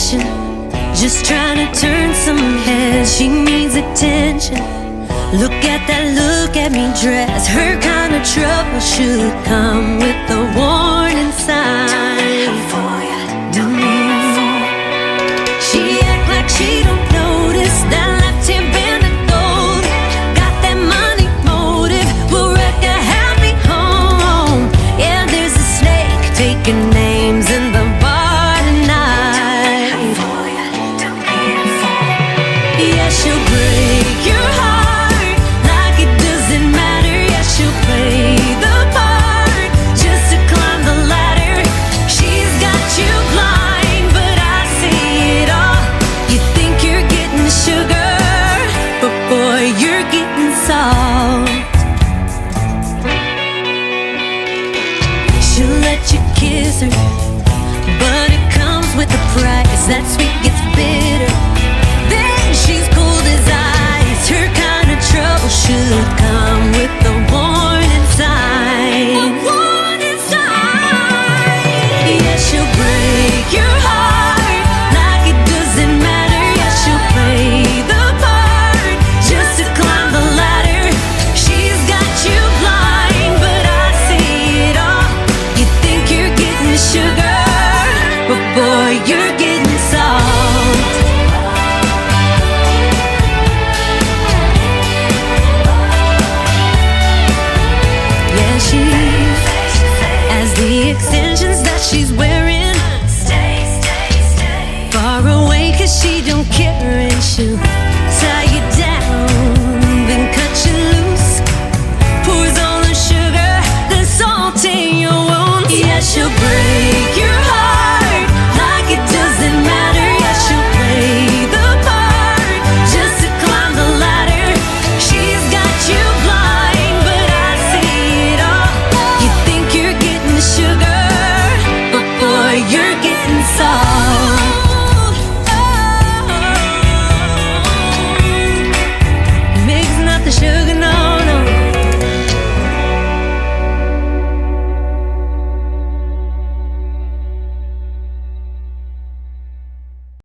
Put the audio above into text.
attention, just trying to turn some heads. She needs attention. Look at that, look at me dress. Her kind of trouble should come with a warning sign. She act like she don't notice that left hand band of gold. Got that money motive, will wreck a happy home. Yeah, there's a snake taking names in the bar tonight. Yeah, she'll break